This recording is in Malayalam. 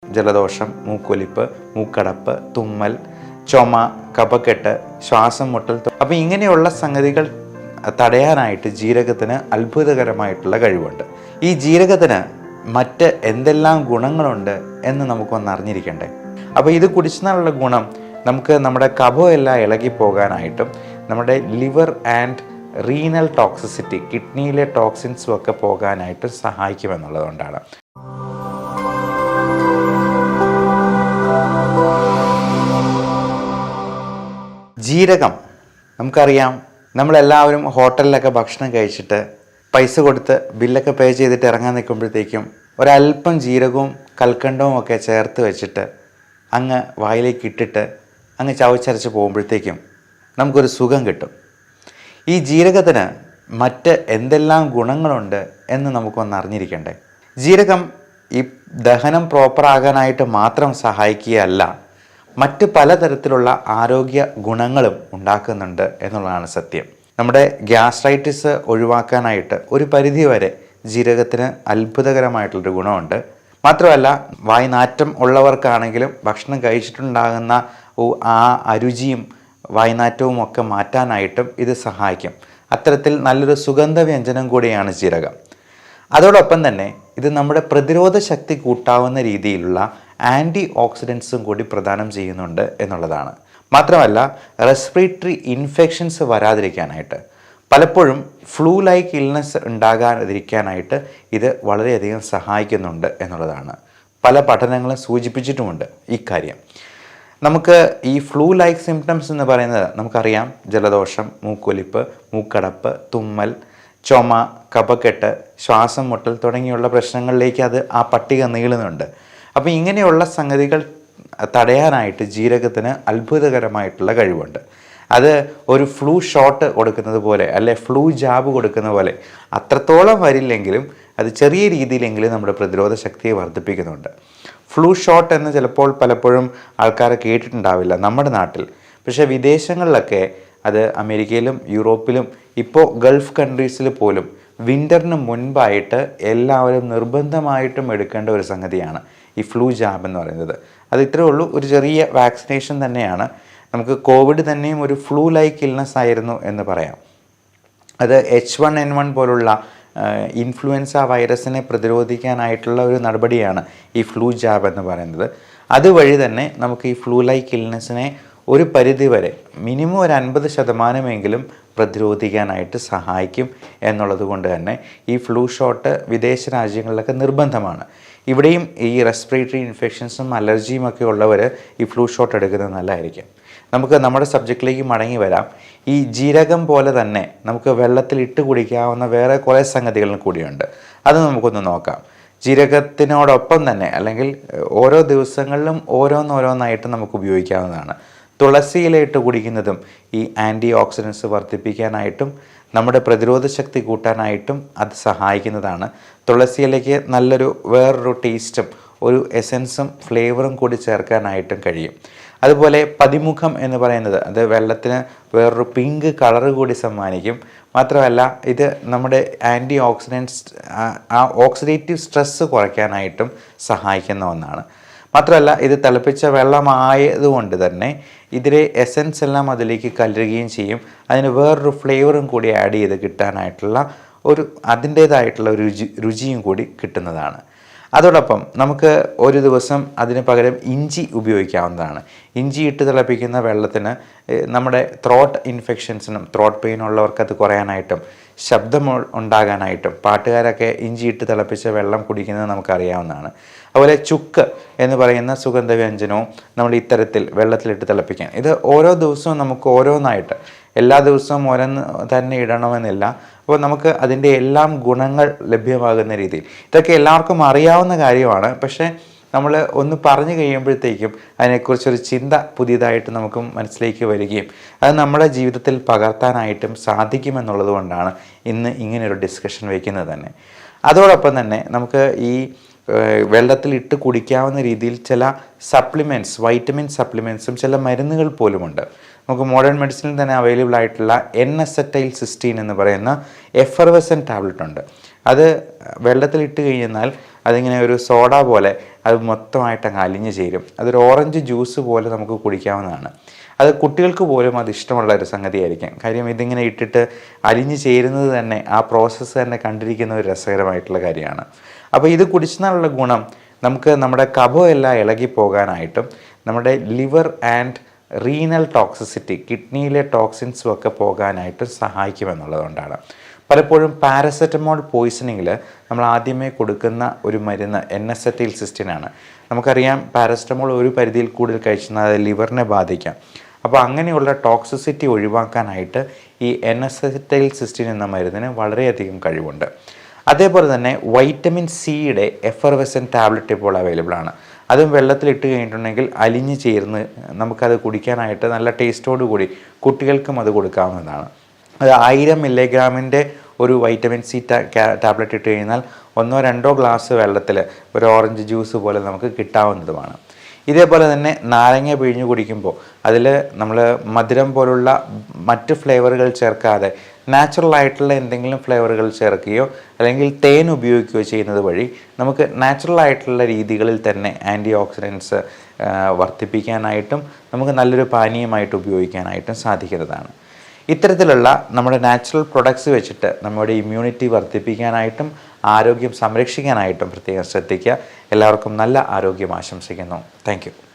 ജലദോഷം, മൂക്കൊലിപ്പ്, മൂക്കടപ്പ്, തുമ്മൽ, ചുമ, കഫക്കെട്ട്, ശ്വാസം മുട്ടൽ. അപ്പോൾ ഇങ്ങനെയുള്ള സംഗതികൾ തടയാനായിട്ട് ജീരകത്തിന് അത്ഭുതകരമായിട്ടുള്ള കഴിവുണ്ട്. ഈ ജീരകത്തിന് മറ്റ് എന്തെല്ലാം ഗുണങ്ങളുണ്ട് എന്ന് നമുക്കൊന്ന് അറിഞ്ഞിരിക്കണ്ടേ. അപ്പോൾ ഇത് കുടിച്ചാലുള്ള ഗുണം നമുക്ക് നമ്മുടെ കഫമെല്ലാം ഇളകിപ്പോകാനായിട്ടും നമ്മുടെ ലിവർ ആൻഡ് റീനൽ ടോക്സിസിറ്റി, കിഡ്നിയിലെ ടോക്സിൻസും ഒക്കെ പോകാനായിട്ട് സഹായിക്കുമെന്നുള്ളതുകൊണ്ടാണ്. ജീരകം നമുക്കറിയാം, നമ്മളെല്ലാവരും ഹോട്ടലിലൊക്കെ ഭക്ഷണം കഴിച്ചിട്ട് പൈസ കൊടുത്ത് ബില്ലൊക്കെ പേ ചെയ്തിട്ട് ഇറങ്ങാൻ നിൽക്കുമ്പോഴത്തേക്കും ഒരല്പം ജീരകവും കൽക്കണ്ടവും ഒക്കെ ചേർത്ത് വെച്ചിട്ട് അങ്ങ് വായിലേക്ക് ഇട്ടിട്ട് അങ്ങ് ചവച്ചരച്ച് പോകുമ്പോഴത്തേക്കും നമുക്കൊരു സുഖം കിട്ടും. ഈ ജീരകത്തിന് മറ്റ് എന്തെല്ലാം ഗുണങ്ങളുണ്ട് എന്ന് നമുക്കൊന്ന് അറിഞ്ഞിരിക്കണ്ടേ. ജീരകം ഈ ദഹനം പ്രോപ്പറാകാനായിട്ട് മാത്രം സഹായിക്കുകയല്ല, മറ്റ് പലതരത്തിലുള്ള ആരോഗ്യ ഗുണങ്ങളും ഉണ്ടാക്കുന്നുണ്ട് എന്നുള്ളതാണ് സത്യം. നമ്മുടെ ഗ്യാസ്ട്രൈറ്റിസ് ഒഴിവാക്കാനായിട്ട് ഒരു പരിധിവരെ ജീരകത്തിന് അത്ഭുതകരമായിട്ടുള്ളൊരു ഗുണമുണ്ട്. മാത്രമല്ല, വായ്നാറ്റം ഉള്ളവർക്കാണെങ്കിലും ഭക്ഷണം കഴിച്ചിട്ടുണ്ടാകുന്ന ആ അരുചിയും വായ്നാറ്റവും ഒക്കെ മാറ്റാനായിട്ടും ഇത് സഹായിക്കും. അത്തരത്തിൽ നല്ലൊരു സുഗന്ധവ്യഞ്ജനം കൂടിയാണ് ജീരകം. അതോടൊപ്പം തന്നെ ഇത് നമ്മുടെ പ്രതിരോധ ശക്തി കൂട്ടാവുന്ന രീതിയിലുള്ള ആൻറ്റി ഓക്സിഡൻസും കൂടി പ്രദാനം ചെയ്യുന്നുണ്ട് എന്നുള്ളതാണ്. മാത്രമല്ല, റെസ്പിറേറ്ററി ഇൻഫെക്ഷൻസ് വരാതിരിക്കാനായിട്ട്, പലപ്പോഴും ഫ്ലൂ ലൈക്ക് ഇൽനെസ് ഉണ്ടാകാതിരിക്കാനായിട്ട് ഇത് വളരെയധികം സഹായിക്കുന്നുണ്ട് എന്നുള്ളതാണ്. പല പഠനങ്ങളും സൂചിപ്പിച്ചിട്ടുമുണ്ട് ഇക്കാര്യം. നമുക്ക് ഈ ഫ്ലൂ ലൈക്ക് സിംറ്റംസ് എന്ന് പറയുന്നത് നമുക്കറിയാം, ജലദോഷം, മൂക്കൊലിപ്പ്, മൂക്കടപ്പ്, തുമ്മൽ, ചുമ, കഫക്കെട്ട്, ശ്വാസം മുട്ടൽ തുടങ്ങിയുള്ള പ്രശ്നങ്ങളിലേക്ക് ആ പട്ടിക നീളുന്നുണ്ട്. അപ്പോൾ ഇങ്ങനെയുള്ള സംഗതികൾ തടയാനായിട്ട് ജീരകത്തിന് അത്ഭുതകരമായിട്ടുള്ള കഴിവുണ്ട്. അത് ഒരു ഫ്ലൂ ഷോട്ട് കൊടുക്കുന്നത് പോലെ, അല്ലെ ഫ്ലൂ ജാബ് കൊടുക്കുന്ന പോലെ അത്രത്തോളം വരില്ലെങ്കിലും അത് ചെറിയ രീതിയിലെങ്കിലും നമ്മുടെ പ്രതിരോധ ശക്തിയെ വർദ്ധിപ്പിക്കുന്നുണ്ട്. ഫ്ലൂ ഷോട്ട് എന്ന് ചിലപ്പോൾ പലപ്പോഴും ആൾക്കാർ കേട്ടിട്ടുണ്ടാവില്ല നമ്മുടെ നാട്ടിൽ. പക്ഷേ വിദേശങ്ങളിലൊക്കെ അത് അമേരിക്കയിലും യൂറോപ്പിലും ഇപ്പോൾ ഗൾഫ് കൺട്രീസിൽ പോലും വിൻ്ററിന് മുൻപായിട്ട് എല്ലാവരും നിർബന്ധമായിട്ടും എടുക്കേണ്ട ഒരു സംഗതിയാണ് ഈ ഫ്ലൂ ജാബ് എന്ന് പറയുന്നത്. അത് ഇത്രയേ ഉള്ളൂ, ഒരു ചെറിയ വാക്സിനേഷൻ തന്നെയാണ്. നമുക്ക് കോവിഡ് തന്നെയും ഒരു ഫ്ലൂ ലൈക്ക് ഇൽനെസ് ആയിരുന്നു എന്ന് പറയാം. അത് H1N1 പോലുള്ള ഇൻഫ്ലുവൻസ വൈറസിനെ പ്രതിരോധിക്കാനായിട്ടുള്ള ഒരു നടപടിയാണ് ഈ ഫ്ലൂ ജാബ് എന്ന് പറയുന്നത്. അതുവഴി തന്നെ നമുക്ക് ഈ ഫ്ലൂ ലൈക്ക് ഇൽനെസ്സിനെ ഒരു പരിധിവരെ മിനിമം ഒരു 50% പ്രതിരോധിക്കാനായിട്ട് സഹായിക്കും എന്നുള്ളത് കൊണ്ട് തന്നെ ഈ ഫ്ലൂ ഷോട്ട് വിദേശ രാജ്യങ്ങളിലൊക്കെ നിർബന്ധമാണ്. ഇവിടെയും ഈ റെസ്പിറേറ്ററി ഇൻഫെക്ഷൻസും അലർജിയും ഒക്കെ ഉള്ളവർ ഈ ഫ്ലൂ ഷോട്ട് എടുക്കുന്നത് നല്ലതായിരിക്കും. നമുക്ക് നമ്മുടെ സബ്ജക്റ്റിലേക്ക് മടങ്ങി വരാം. ഈ ജീരകം പോലെ തന്നെ നമുക്ക് വെള്ളത്തിൽ ഇട്ട് കുടിക്കാവുന്ന വേറെ കുറേ സംഗതികളും കൂടിയുണ്ട്. അത് നമുക്കൊന്ന് നോക്കാം. ജീരകത്തിനോടൊപ്പം തന്നെ, അല്ലെങ്കിൽ ഓരോ ദിവസങ്ങളിലും ഓരോന്നോരോന്നായിട്ട് നമുക്ക് ഉപയോഗിക്കാവുന്നതാണ്. തുളസിയില ഇട്ട് കുടിക്കുന്നതും ഈ ആൻറ്റി ഓക്സിഡൻസ് വർദ്ധിപ്പിക്കാനായിട്ടും നമ്മുടെ പ്രതിരോധ ശക്തി കൂട്ടാനായിട്ടും അത് സഹായിക്കുന്നതാണ്. തുളസിയിലേക്ക് നല്ലൊരു വേറൊരു ടേസ്റ്റും ഒരു എസൻസും ഫ്ലേവറും കൂടി ചേർക്കാനായിട്ടും കഴിയും. അതുപോലെ പതിമുഖം എന്ന് പറയുന്നത്, അത് വെള്ളത്തിന് വേറൊരു പിങ്ക് കളറ് കൂടി സമ്മാനിക്കും. മാത്രമല്ല, ഇത് നമ്മുടെ ആൻറ്റി ഓക്സിഡൻസ്, ആ ഓക്സിഡേറ്റീവ് സ്ട്രെസ്സ് കുറയ്ക്കാനായിട്ടും സഹായിക്കുന്ന ഒന്നാണ്. മാത്രമല്ല, ഇത് തിളപ്പിച്ച വെള്ളമായതുകൊണ്ട് തന്നെ ഇതിലെ എസൻസ് എല്ലാം അതിലേക്ക് കലരുകയും ചെയ്യും. അതിന് വേറൊരു ഫ്ലേവറും കൂടി ആഡ് ചെയ്ത് കിട്ടാനായിട്ടുള്ള അതിൻ്റേതായിട്ടുള്ള ഒരു രുചിയും കൂടി കിട്ടുന്നതാണ്. അതോടൊപ്പം നമുക്ക് ഒരു ദിവസം അതിന് പകരം ഇഞ്ചി ഉപയോഗിക്കാവുന്നതാണ്. ഇഞ്ചി ഇട്ട് തിളപ്പിക്കുന്ന വെള്ളത്തിന് നമ്മുടെ ത്രോട്ട് ഇൻഫെക്ഷൻസിനും ത്രോട്ട് പെയിൻ ഉള്ളവർക്ക് അത് കുറയാനായിട്ടും ശബ്ദം ഉണ്ടാകാനായിട്ടും പാട്ടുകാരൊക്കെ ഇഞ്ചി ഇട്ട് തിളപ്പിച്ച വെള്ളം കുടിക്കുന്നത് നമുക്കറിയാവുന്നതാണ്. അതുപോലെ ചുക്ക് എന്ന് പറയുന്ന സുഗന്ധവ്യഞ്ജനവും നമ്മൾ ഇത്തരത്തിൽ വെള്ളത്തിലിട്ട് തിളപ്പിക്കാൻ, ഇത് ഓരോ ദിവസവും നമുക്ക് ഓരോന്നായിട്ട്, എല്ലാ ദിവസവും ഓരോന്ന് തന്നെ ഇടണമെന്നില്ല. അപ്പോൾ നമുക്ക് അതിൻ്റെ എല്ലാം ഗുണങ്ങൾ ലഭ്യമാകുന്ന രീതിയിൽ, ഇതൊക്കെ എല്ലാവർക്കും അറിയാവുന്ന കാര്യമാണ്. പക്ഷേ നമ്മൾ ഒന്ന് പറഞ്ഞു കഴിയുമ്പോഴത്തേക്കും അതിനെക്കുറിച്ചൊരു ചിന്ത പുതിയതായിട്ട് നമുക്ക് മനസ്സിലേക്ക് വരികയും അത് നമ്മുടെ ജീവിതത്തിൽ പകർത്താനായിട്ടും സാധിക്കുമെന്നുള്ളത് കൊണ്ടാണ് ഇന്ന് ഇങ്ങനെയൊരു ഡിസ്കഷൻ വയ്ക്കുന്നത് തന്നെ. അതോടൊപ്പം തന്നെ നമുക്ക് ഈ വെള്ളത്തിൽ ഇട്ട് കുടിക്കാവുന്ന രീതിയിൽ ചില സപ്ലിമെൻറ്റ്സ്, വൈറ്റമിൻ സപ്ലിമെൻറ്റ്സും ചില മരുന്നുകൾ പോലുമുണ്ട്. നമുക്ക് മോഡേൺ മെഡിസിനിൽ തന്നെ അവൈലബിൾ ആയിട്ടുള്ള N-അസറ്റൈൽസിസ്റ്റീൻ എന്ന് പറയുന്ന എഫർവസൻ ടാബ്ലറ്റ് ഉണ്ട്. അത് വെള്ളത്തിലിട്ട് കഴിഞ്ഞാൽ അതിങ്ങനെ ഒരു സോഡ പോലെ അത് മൊത്തമായിട്ട് അങ്ങ് അലിഞ്ഞു ചേരും. അതൊരു ഓറഞ്ച് ജ്യൂസ് പോലെ നമുക്ക് കുടിക്കാവുന്നതാണ്. അത് കുട്ടികൾക്ക് പോലും അത് ഇഷ്ടമുള്ള ഒരു സംഗതിയായിരിക്കും. കാര്യം ഇതിങ്ങനെ ഇട്ടിട്ട് അലിഞ്ഞു ചേരുന്നത് തന്നെ ആ പ്രോസസ്സ് തന്നെ കണ്ടിരിക്കുന്ന ഒരു രസകരമായിട്ടുള്ള കാര്യമാണ്. അപ്പോൾ ഇത് കുടിച്ചാലുള്ള ഗുണം നമുക്ക് നമ്മുടെ കഫമെല്ലാം ഇളകിപ്പോകാനായിട്ടും നമ്മുടെ ലിവർ ആൻഡ് റീനൽ ടോക്സിസിറ്റി, കിഡ്നിയിലെ ടോക്സിൻസും ഒക്കെ പോകാനായിട്ടും സഹായിക്കുമെന്നുള്ളതുകൊണ്ടാണ്. പലപ്പോഴും പാരസെറ്റമോൾ പോയിസണിങ്ങിൽ നമ്മൾ ആദ്യമേ കൊടുക്കുന്ന ഒരു മരുന്ന് N-അസറ്റൈൽസിസ്റ്റിനാണ്. നമുക്കറിയാം പാരസെറ്റമോൾ ഒരു പരിധിയിൽ കൂടുതൽ കഴിച്ചാൽ അത് ലിവറിനെ ബാധിക്കാം. അപ്പോൾ അങ്ങനെയുള്ള ടോക്സിസിറ്റി ഒഴിവാക്കാനായിട്ട് ഈ N-അസറ്റൈൽസിസ്റ്റിൻ എന്ന മരുന്നിന് വളരെയധികം കഴിവുണ്ട്. അതേപോലെ തന്നെ വൈറ്റമിൻ സിയുടെ എഫർവെസൻ ടാബ്ലറ്റ് ഇപ്പോൾ അവൈലബിൾ ആണ്. അതും വെള്ളത്തിലിട്ട് കഴിഞ്ഞിട്ടുണ്ടെങ്കിൽ അലിഞ്ഞ് ചേർന്ന് നമുക്കത് കുടിക്കാനായിട്ട് നല്ല ടേസ്റ്റോടു കൂടി കുട്ടികൾക്കും അത് കൊടുക്കാവുന്നതാണ്. അത് 1000 മില്ലിഗ്രാമിൻ്റെ ഒരു വൈറ്റമിൻ സി ടാബ്ലറ്റ് ഇട്ട് കഴിഞ്ഞാൽ 1-2 ഗ്ലാസ് വെള്ളത്തിൽ ഒരു ഓറഞ്ച് ജ്യൂസ് പോലെ നമുക്ക് കിട്ടാവുന്നതുമാണ്. ഇതേപോലെ തന്നെ നാരങ്ങ പിഴിഞ്ഞ് കുടിക്കുമ്പോൾ അതിൽ നമ്മൾ മധുരം പോലുള്ള മറ്റ് ഫ്ലേവറുകൾ ചേർക്കാതെ നാച്ചുറൽ ആയിട്ടുള്ള എന്തെങ്കിലും ഫ്ലേവറുകൾ ചേർക്കുകയോ അല്ലെങ്കിൽ തേൻ ഉപയോഗിക്കുകയോ ചെയ്യുന്നത് വഴി നമുക്ക് നാച്ചുറൽ ആയിട്ടുള്ള രീതികളിൽ തന്നെ ആൻറ്റി ഓക്സിഡൻസ് വർദ്ധിപ്പിക്കാനായിട്ടും നമുക്ക് നല്ലൊരു പാനീയമായിട്ട് ഉപയോഗിക്കാനായിട്ടും സാധിക്കുന്നതാണ്. ഇത്തരത്തിലുള്ള നമ്മുടെ നാച്ചുറൽ പ്രൊഡക്ട്സ് വെച്ചിട്ട് നമ്മുടെ ഇമ്മ്യൂണിറ്റി വർദ്ധിപ്പിക്കാനായിട്ടും ആരോഗ്യം സംരക്ഷിക്കാനായിട്ടും പ്രത്യേകം ശ്രദ്ധിക്കുക. എല്ലാവർക്കും നല്ല ആരോഗ്യം ആശംസിക്കുന്നു. Thank you.